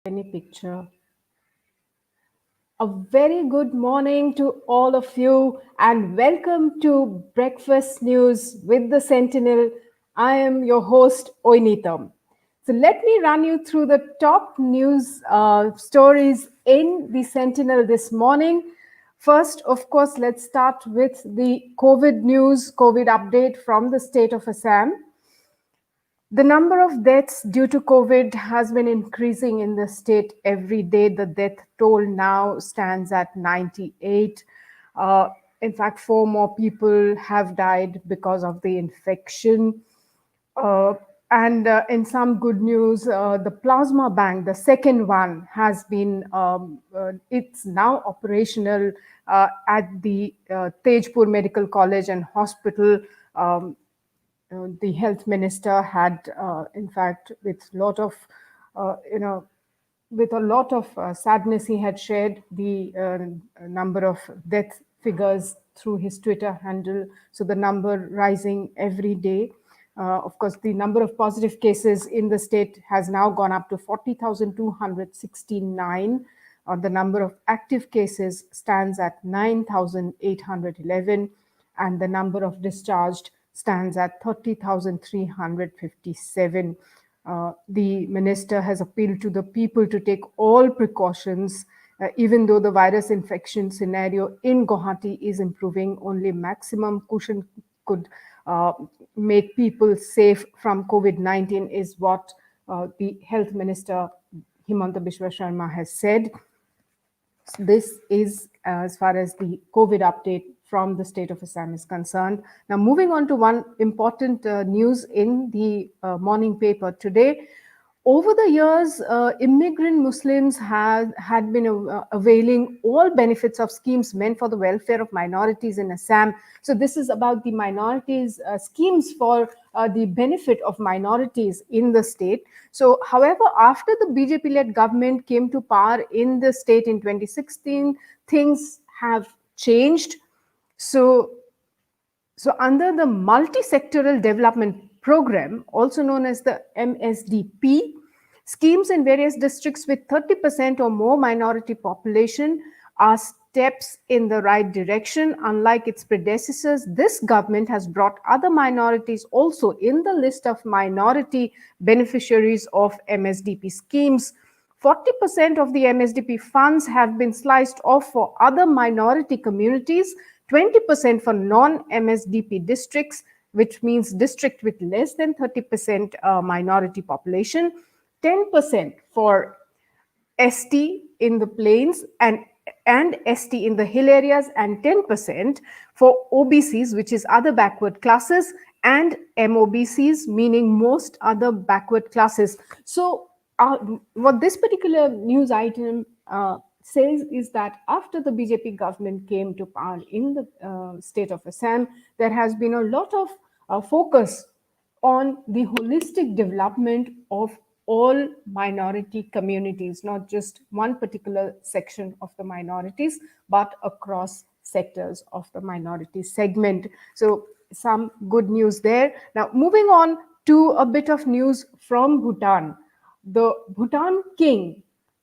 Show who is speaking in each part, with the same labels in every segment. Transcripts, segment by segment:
Speaker 1: Any picture. A very good morning to all of you, and welcome to Breakfast News with the Sentinel. I am your host, Oinitam. So, let me run you through the top news stories in the Sentinel this morning. First, of course, let's start with the COVID news, COVID update from the state of Assam. The number of deaths due to COVID has been increasing in the state every day. The death toll now stands at 98. Uh, in fact, four more people have died because of the infection. Uh, and in some good news, the plasma bank, the second one, has been, it's now operational at the Tejpur Medical College and Hospital. The health minister had, in fact, uh, you know, with a lot of sadness, he had shared the number of death figures through his Twitter handle. So the number rising every day. Of course, the number of positive cases in the state has now gone up to 40,269. The number of active cases stands at 9,811, and the number of discharged stands at 30,357. The minister has appealed to the people to take all precautions. Even though the virus infection scenario in Guwahati is improving, only maximum cushion could make people safe from COVID-19 is what the health minister Himanta Biswa Sharma has said. This is as far as the COVID update from the state of Assam is concerned. Now, moving on to one important news in the morning paper today. Over the years, immigrant Muslims had been availing all benefits of schemes meant for the welfare of minorities in Assam. So this is about the minorities schemes for the benefit of minorities in the state. So, however, after the BJP-led government came to power in the state in 2016, things have changed. So under the Multi-Sectoral Development Program, also known as the MSDP, schemes in various districts with 30% or more minority population are steps in the right direction. Unlike its predecessors, this government has brought other minorities also in the list of minority beneficiaries of MSDP schemes. 40% of the MSDP funds have been sliced off for other minority communities, 20% for non-MSDP districts, which means district with less than 30% minority population, 10% for ST in the plains and ST in the hill areas, and 10% for OBCs, which is other backward classes, and MOBCs, meaning most other backward classes. So what this particular news item says is that after the BJP government came to power in the state of Assam, there has been a lot of focus on the holistic development of all minority communities, not just one particular section of the minorities, but across sectors of the minority segment. So some good news there. Now, moving on to a bit of news from Bhutan. The Bhutan king,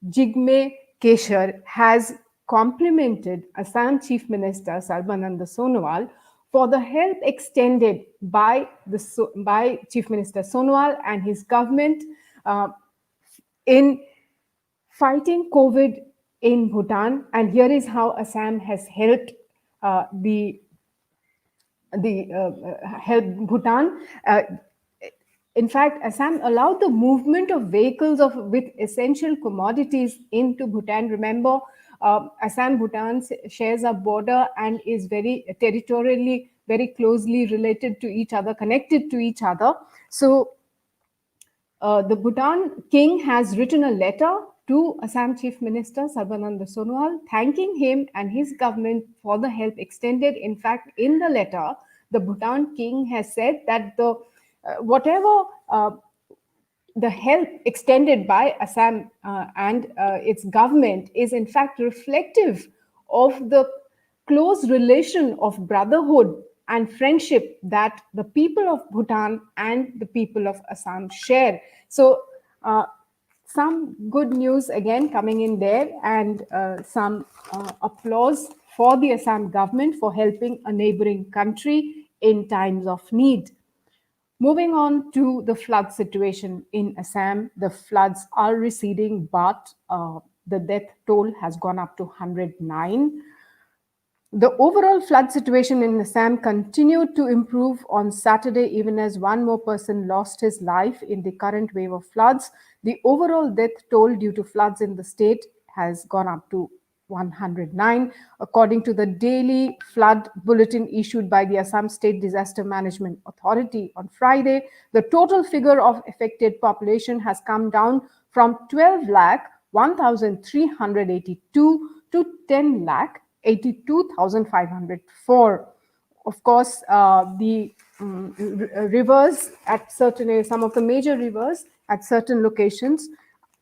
Speaker 1: Jigme Khesar, has complimented Assam Chief Minister Sarbananda Sonowal for the help extended by Chief Minister Sonowal and his government in fighting COVID in Bhutan. And here is how Assam has helped help Bhutan. In fact, Assam allowed the movement of vehicles with essential commodities into Bhutan. Remember, Assam-Bhutan shares a border and is very territorially, very closely related to each other, connected to each other. So the Bhutan king has written a letter to Assam Chief Minister Sarbananda Sonowal, thanking him and his government for the help extended. In fact, in the letter, the Bhutan king has said that whatever the help extended by Assam and its government is in fact reflective of the close relation of brotherhood and friendship that the people of Bhutan and the people of Assam share. So some good news again coming in there, and some applause for the Assam government for helping a neighboring country in times of need. Moving on to the flood situation in Assam, the floods are receding, but the death toll has gone up to 109. The overall flood situation in Assam continued to improve on Saturday, even as one more person lost his life in the current wave of floods. The overall death toll due to floods in the state has gone up to 109, according to the daily flood bulletin issued by the Assam State Disaster Management Authority on Friday. The total figure of affected population has come down from 12 lakh 1,382 to 10 lakh 82,504. Of course, the rivers at certain, some of the major rivers at certain locations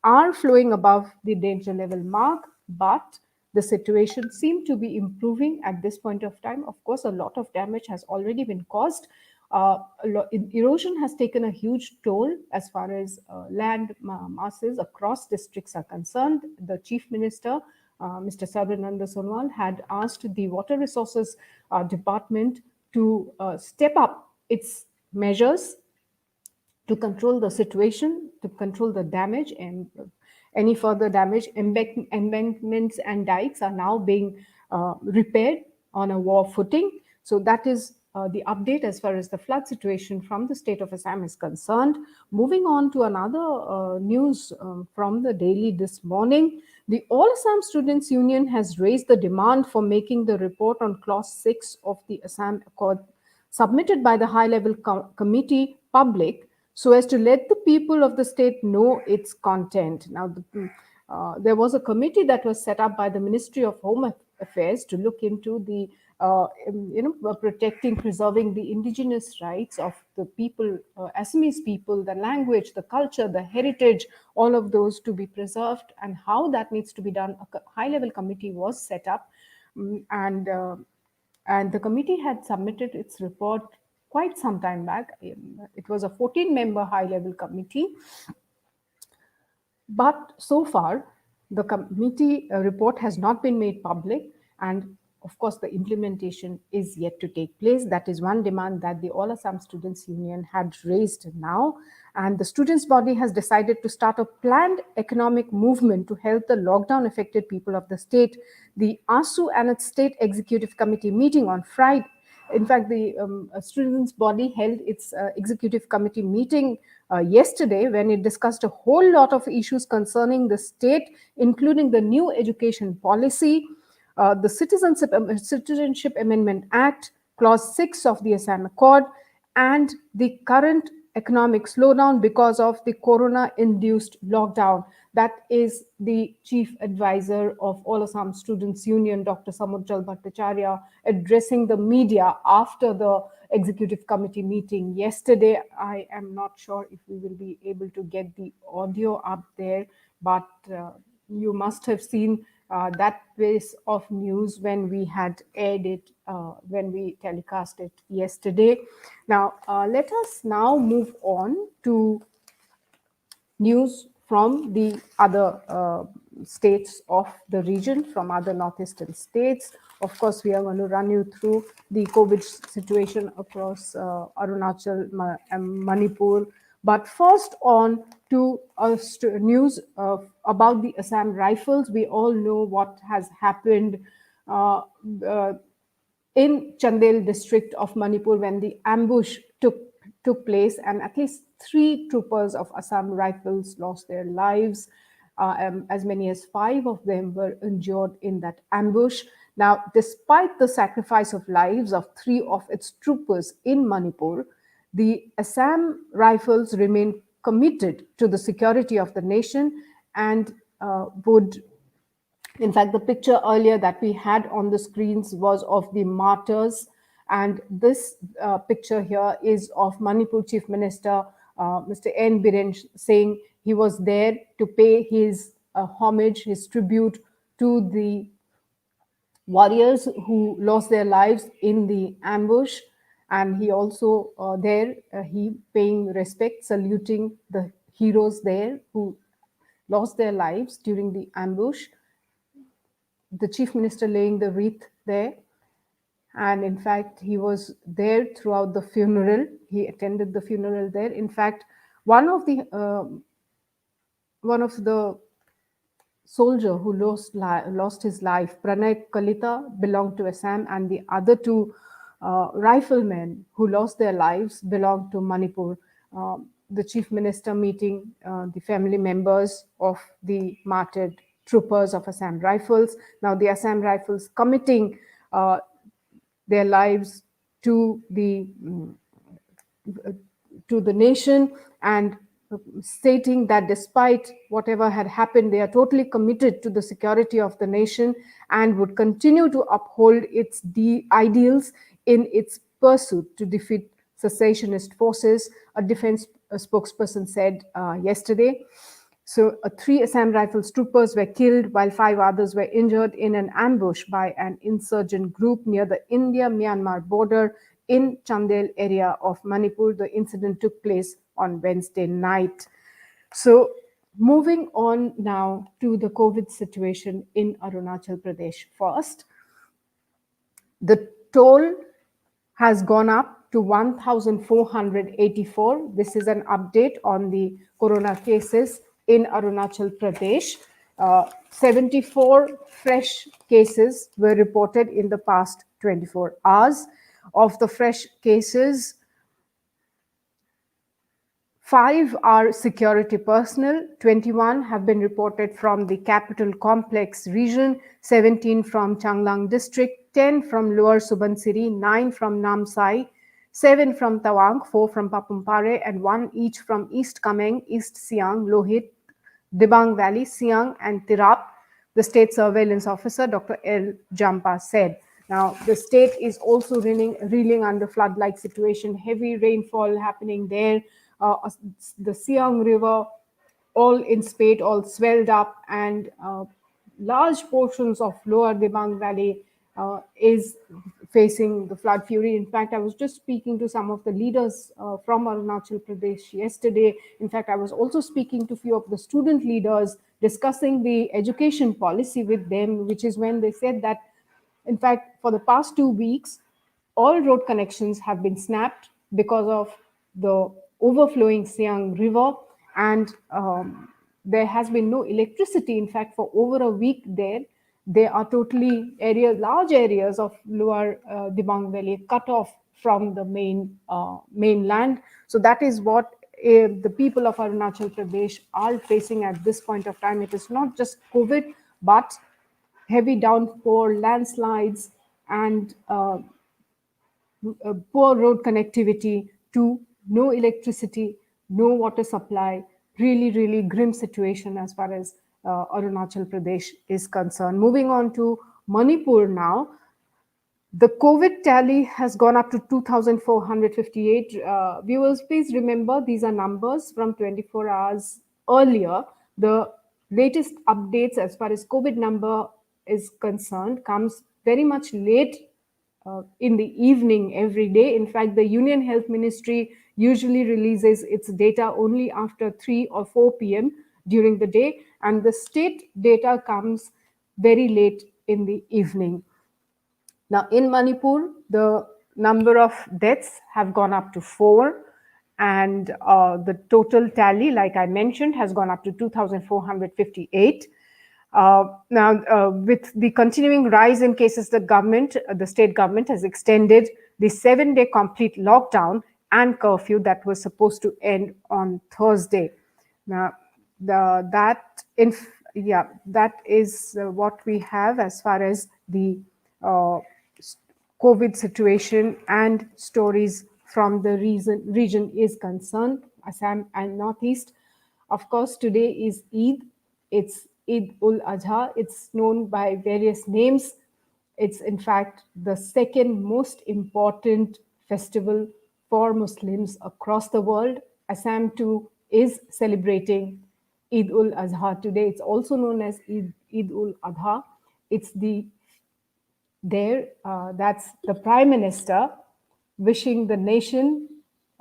Speaker 1: are flowing above the danger level mark, but the situation seemed to be improving at this point of time. Of course, a lot of damage has already been caused. Erosion has taken a huge toll as far as land masses across districts are concerned. The Chief Minister, Mr. Sarbananda Sonowal, had asked the Water Resources Department to step up its measures to control the situation, to control the damage, and any further damage. Embankments and dikes are now being repaired on a war footing. So that is the update as far as the flood situation from the state of Assam is concerned. Moving on to another news from the Daily this morning. The All Assam Students Union has raised the demand for making the report on Clause 6 of the Assam Accord submitted by the high-level committee public, so as to let the people of the state know its content. Now, there was a committee that was set up by the Ministry of Home Affairs to look into the protecting, preserving the indigenous rights of the people, Assamese people, the language, the culture, the heritage, all of those to be preserved, and how that needs to be done. A high-level committee was set up, and the committee had submitted its report quite some time back. It was a 14-member high-level committee. But so far, the committee report has not been made public, and of course, the implementation is yet to take place. That is one demand that the All Assam Students Union had raised now. And the students' body has decided to start a planned economic movement to help the lockdown-affected people of the state. The ASU and its State Executive Committee meeting on Friday. In fact, the students' body held its executive committee meeting yesterday, when it discussed a whole lot of issues concerning the state, including the new education policy, the Citizenship Amendment Act, Clause 6 of the Assam Accord, and the current economic slowdown because of the corona-induced lockdown. That is the chief advisor of All Assam Students Union, Dr. Samujjal Bhattacharya, addressing the media after the executive committee meeting yesterday. I am not sure if we will be able to get the audio up there, but you must have seen that piece of news when we had aired it, when we telecast it yesterday. Now, let us now move on to news from the other states of the region, from other northeastern states. Of course, we are going to run you through the COVID situation across Arunachal and Manipur. But first, on to news about the Assam Rifles. We all know what has happened in Chandel district of Manipur when the ambush took place, and at least 3 troopers of Assam Rifles lost their lives. As many as 5 of them were injured in that ambush. Now, despite the sacrifice of lives of 3 of its troopers in Manipur, the Assam Rifles remain committed to the security of the nation and would. In fact, the picture earlier that we had on the screens was of the martyrs, and this picture here is of Manipur Chief Minister Mr. N. Biren saying he was there to pay his homage, his tribute to the warriors who lost their lives in the ambush. And he also he paying respect, saluting the heroes there who lost their lives during the ambush. The chief minister laying the wreath there, and in fact he was there throughout the funeral. He attended the funeral there. In fact, one of the soldier who lost his life, Pranay Kalita, belonged to Assam, and the other two riflemen who lost their lives belonged to Manipur. The chief minister meeting the family members of the martyred troopers of Assam Rifles. Now the Assam Rifles committing their lives to the nation, and stating that despite whatever had happened, they are totally committed to the security of the nation and would continue to uphold its ideals in its pursuit to defeat secessionist forces, a defense spokesperson said yesterday. So, 3 Assam Rifles troopers were killed while 5 others were injured in an ambush by an insurgent group near the India-Myanmar border in Chandel area of Manipur. The incident took place on Wednesday night. So, moving on now to the COVID situation in Arunachal Pradesh. First, the toll has gone up to 1,484. This is an update on the corona cases in Arunachal Pradesh. 74 fresh cases were reported in the past 24 hours. Of the fresh cases, 5 are security personnel, 21 have been reported from the capital complex region, 17 from Changlang district, 10 from Lower Subansiri, 9 from Namsai, 7 from Tawang, 4 from Papumpare, and 1 each from East Kameng, East Siang, Lohit, Dibang Valley, Siang, and Tirap, the state surveillance officer, Dr. L. Jampa, said. Now, the state is also reeling under flood-like situation, heavy rainfall happening there. The Siang River, all in spate, all swelled up, and large portions of lower Dibang Valley is facing the flood fury. In fact, I was just speaking to some of the leaders from Arunachal Pradesh yesterday. In fact, I was also speaking to a few of the student leaders, discussing the education policy with them, which is when they said that, in fact, for the past 2 weeks, all road connections have been snapped because of the overflowing Siang River, and there has been no electricity. In fact, for over a week there are totally large areas of lower Dibang Valley cut off from the mainland. So that is what the people of Arunachal Pradesh are facing at this point of time. It is not just COVID, but heavy downpour, landslides, and poor road connectivity, to no electricity, no water supply. Really, really grim situation as far as Arunachal Pradesh is concerned. Moving on to Manipur now. The COVID tally has gone up to 2,458. Viewers, please remember, these are numbers from 24 hours earlier. The latest updates as far as COVID number is concerned comes very much late in the evening every day. In fact, the Union Health Ministry usually releases its data only after 3 or 4 p.m. during the day, and the state data comes very late in the evening. Now, in Manipur, the number of deaths have gone up to 4, and the total tally, like I mentioned, has gone up to 2,458. Now, with the continuing rise in cases, the state government has extended the 7-day complete lockdown and curfew that was supposed to end on Thursday. Now, that is what we have as far as the COVID situation and stories from the region is concerned, Assam and Northeast. Of course, today is Eid. It's Eid ul Adha. It's known by various names. It's in fact the second most important festival for Muslims across the world. Assam too is celebrating Eid ul Adha today. It's also known as Eid ul Adha. It's that's the Prime Minister wishing the nation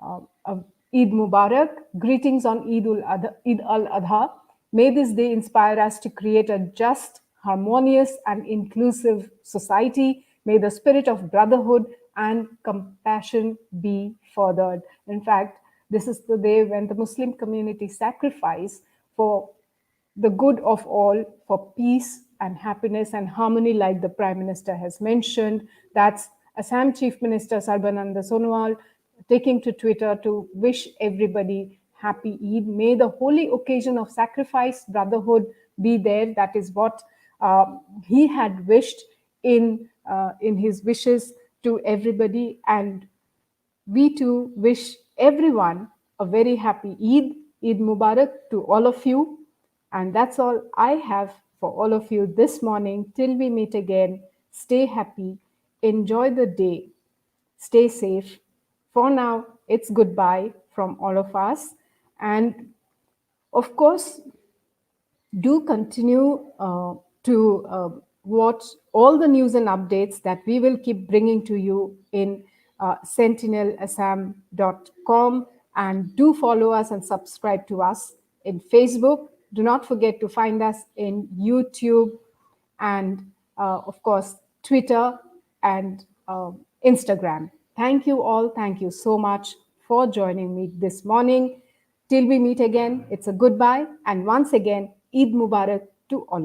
Speaker 1: Eid Mubarak, greetings on Eid al-Adha. May this day inspire us to create a just, harmonious, and inclusive society. May the spirit of brotherhood and compassion be furthered. In fact, this is the day when the Muslim community sacrifice for the good of all, for peace and happiness and harmony, like the Prime Minister has mentioned. That's Assam Chief Minister Sarbananda Sonowal taking to Twitter to wish everybody happy Eid. May the holy occasion of sacrifice, brotherhood be there. That is what he had wished in his wishes to everybody. And we too wish everyone a very happy Eid, Eid Mubarak to all of you. And that's all I have for all of you this morning. Till we meet again, stay happy, enjoy the day, stay safe. For now, it's goodbye from all of us. And of course, do continue to watch all the news and updates that we will keep bringing to you in sentinelassam.com, and do follow us and subscribe to us in Facebook. Do not forget to find us in YouTube and, of course, Twitter and Instagram. Thank you all. Thank you so much for joining me this morning. Till we meet again, it's a goodbye. And once again, Eid Mubarak to all of you.